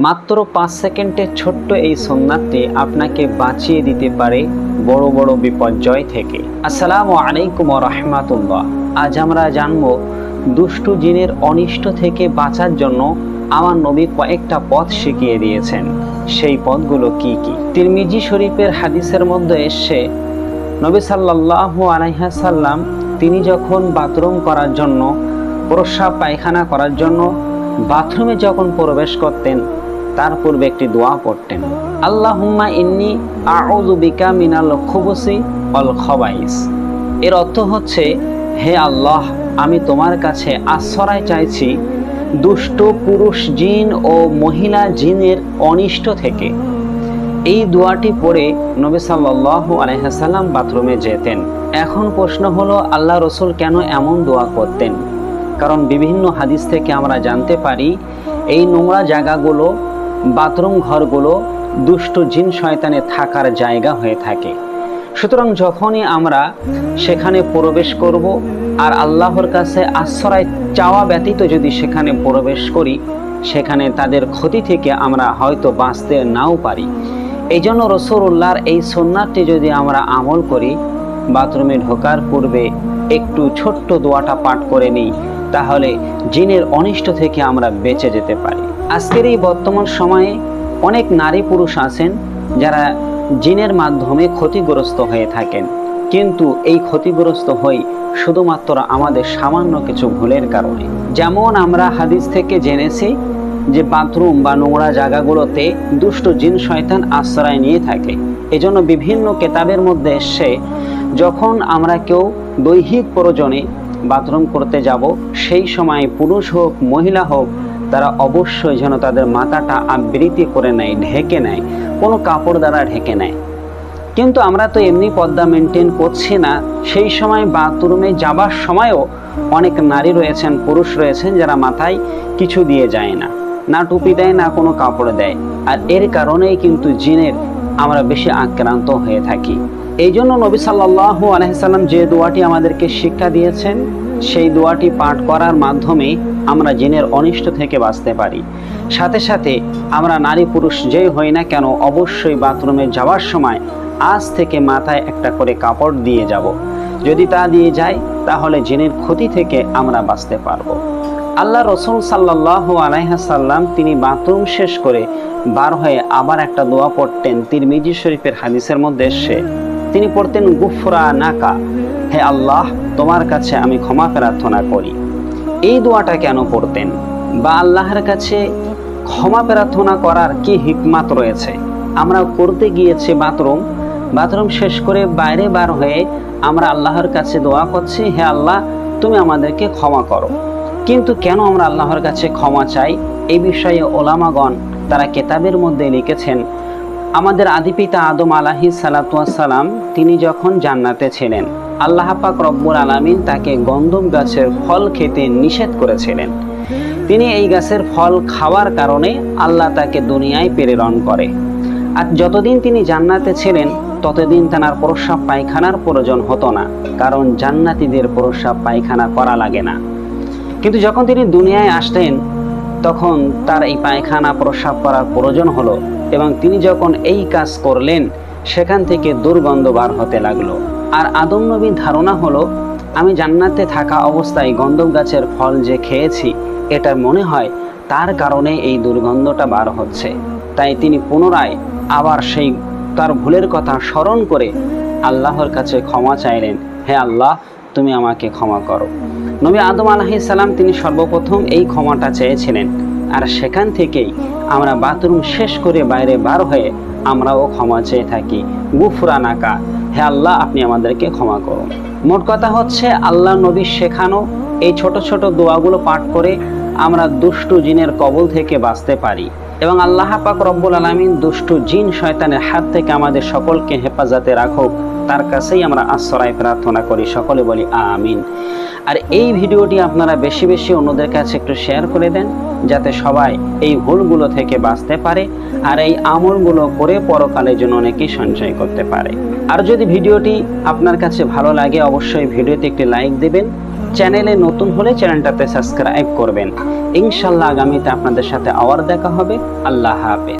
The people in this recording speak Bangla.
মাত্র 5 সেকেন্ডের ছোট্ট এই সুন্নাতটি আপনাকে বাঁচিয়ে দিতে পারে বড় বড় বিপর্যয় থেকে। আসসালামু আলাইকুম ওয়া রাহমাতুল্লাহ। আজ আমরা জানব দুষ্টু জিনের অনিষ্ট থেকে বাঁচার জন্য আমার নবী কয়েকটা পথ শিখিয়ে দিয়েছেন। সেই পথগুলো কি কি? তিরমিজি শরীফের হাদিসের মধ্যে এসছে, নবী সাল্লাল্লাহু আলাইহি সাল্লাম তিনি যখন বাথরুম করার জন্য, প্রস্রাব পায়খানা করার জন্য বাথরুমে যখন প্রবেশ করতেন, তার পূর্বে একটি দোয়া পড়তেন, আল্লাহুম্মা ইন্নী আউযু বিকা মিনাল খুবুসি ওয়াল খাবাইস। এর অর্থ হচ্ছে, হে আল্লাহ, আমি তোমার কাছে আশ্রয় চাইছি দুষ্ট পুরুষ জিন ও মহিলা জিনের অনিষ্ট থেকে। এই দোয়াটি পড়ে নবী সাল্লাল্লাহু আলাইহি সাল্লাম বাথরুমে যেতেন। এখন প্রশ্ন হলো, আল্লাহ রসুল কেন এমন দোয়া করতেন? কারণ বিভিন্ন হাদিস থেকে আমরা জানতে পারি এই নোংরা জায়গাগুলো, বাথরুম ঘরগুলো দুষ্ট জিন শয়তানের থাকার জায়গা হয়ে থাকে। সুতরাং যখনই আমরা সেখানে প্রবেশ করব আর আল্লাহর কাছে আশ্রয় চাওয়া ব্যতীত যদি সেখানে প্রবেশ করি, সেখানে তাদের ক্ষতি থেকে আমরা হয়তো বাঁচতে নাও পারি। এই জন্য রাসূলুল্লাহর এই সুন্নাতটি যদি আমরা আমল করি, বাথরুমে ঢোকার পূর্বে একটু ছোট্ট দোয়াটা পাঠ করে নিই, তাহলে জিনের অনিষ্ট থেকে আমরা বেঁচে যেতে পারি। আজকের এই বর্তমান সময়ে অনেক নারী পুরুষ আছেন যারা জিনের মাধ্যমে ক্ষতিগ্রস্ত হয়ে থাকেন, কিন্তু এই ক্ষতিগ্রস্ত হই শুধুমাত্র আমাদের সামান্য কিছু ভুলের কারণে। যেমন আমরা হাদিস থেকে জেনেছি যে বাথরুম বা নোংরা জায়গাগুলোতে দুষ্ট জিন শয়তান আশ্রয় নিয়ে থাকে। এজন্য বিভিন্ন কেতাবের মধ্যে এসে যখন আমরা কেউ দৈহিক প্রয়োজনে বাথরুম করতে যাব, সেই সময় পুরুষ হোক মহিলা হোক, তারা অবশ্যই যেন তাদের মাথাটা আবৃতি করে নেয়, ঢেকে নেয়, কোনো কাপড় দ্বারা ঢেকে নেয়। কিন্তু আমরা তো এমনি পর্দা মেনটেন করছি না। সেই সময় বাথরুমে যাবার সময়ও অনেক নারী রয়েছেন, পুরুষ রয়েছেন যারা মাথায় কিছু দিয়ে যায় না, না টুপি দেয়, না কোনো কাপড় দেয়। আর এর কারণেই কিন্তু জিনের আমরা বেশি আক্রান্ত হয়ে থাকি। এই জন্য নবী সাল্লাল্লাহু আলাইহি সাল্লাম যে দোয়াটি আমাদেরকে শিক্ষা দিয়েছেন, সেই দোয়াটি পাঠ করার মাধ্যমে আমরা জিনের অনিষ্ট থেকে বাঁচতে পারি। সাথে সাথে আমরা নারী পুরুষ যেই হই না কেন, অবশ্যই বাথরুমে যাওয়ার সময় আজ থেকে মাথায় একটা করে কাপড় দিয়ে যাব। যদি তা দিয়ে যায়, তাহলে জিনের ক্ষতি থেকে আমরা বাঁচতে পারবো। আল্লাহ রসুল সাল্লাল্লাহু আলাইহি সাল্লাম তিনি বাথরুম শেষ করে বার হয়ে আবার একটা দোয়া পড়তেন। তিরমিজি শরীফের হাদিসের মধ্যে এসে তিনি পড়তেন, গুফরানাকা, হে আল্লাহ, তোমার কাছে আমি ক্ষমা প্রার্থনা করি। এই দোয়াটা কেন পড়তেন বা আল্লাহর কাছে ক্ষমা প্রার্থনা করার কি হিকমত রয়েছে? আমরা করতে গিয়েছি বাথরুম শেষ করে বাইরে বার হয়ে আমরা আল্লাহর কাছে দোয়া করছি, হে আল্লাহ, তুমি আমাদেরকে ক্ষমা করো। কিন্তু কেন আমরা আল্লাহর কাছে ক্ষমা চাই? এই বিষয়ে ওলামাগণ তারা কেতাবের মধ্যে লিখেছেন, আমাদের আদিপিতা আদম আলাইহিস সালাতু ওয়াস সালাম তিনি যখন জান্নাতে ছিলেন, আল্লাহ পাক রব্বুল আলামিন তাকে গন্ধম গাছের ফল খেতে নিষেধ করেছিলেন। তিনি এই গাছের ফল খাওয়ার কারণে আল্লাহ তাকে দুনিয়ায় প্রেরণ করে। আর যতদিন তিনি জান্নাতে ছিলেন ততদিন তার প্রস্রাব পায়খানার প্রয়োজন হতো না, কারণ জান্নাতীদের প্রস্রাব পায়খানা করা লাগে না। কিন্তু যখন তিনি দুনিয়ায় আসলেন, তখন তার এই পায়খানা প্রস্রাব করার প্রয়োজন হলো, এবং তিনি যখন এই কাজ করলেন, সেখান থেকে দুর্গন্ধ বার হতে লাগলো। আর আদম নবীর ধারণা হলো, আমি জান্নাতে থাকা অবস্থায় গন্ধম গাছের ফল যে খেয়েছি, এটার মনে হয় তার কারণে এই দুর্গন্ধটা বার হচ্ছে। তাই তিনি পুনরায় আবার সেই তার ভুলের কথা স্মরণ করে আল্লাহর কাছে ক্ষমা চাইলেন, হে আল্লাহ, তুমি আমাকে ক্ষমা করো। নবী আদম আলাইহিস সালাম তিনি সর্বপ্রথম এই ক্ষমাটা চেয়েছিলেন। আর সেখান থেকেই আমরা বাথরুম শেষ করে বাইরে বার হয়ে আমরাও ক্ষমা চেয়ে থাকি, গুফরানাকা, হে আল্লাহ, আপনি আমাদেরকে ক্ষমা করুন। মোট কথা হচ্ছে, আল্লাহ নবী শেখানো এই ছোট ছোট দোয়াগুলো পাঠ করে আমরা দুষ্টু জিনের কবল থেকে বাঁচতে পারি, এবং আল্লাহ পাক রব্বুল আলামিন দুষ্টু জিন শয়তানের হাত থেকে আমাদের সকলকে হেফাজতে রাখুক, তার কাছেই আমরা আশ্রয় প্রার্থনা করি। সকলে বলি আমিন। আর এই ভিডিওটি আপনারা বেশি বেশি অন্যদের কাছে একটু শেয়ার করে দেন, যাতে সবাই এই ভুলগুলো থেকে বাঁচতে পারে আর এই আমলগুলো করে পরকালের জন্য অনেকেই সঞ্চয় করতে পারে। আর যদি ভিডিওটি আপনার কাছে ভালো লাগে, অবশ্যই ভিডিওতে একটি লাইক দেবেন চ্যানেলে নতুন হলে চ্যানেলটাতে সাবস্ক্রাইব করবেন। ইনশাআল্লাহ আগামীতে আপনাদের সাথে আবার দেখা হবে। আল্লাহ হাফেজ।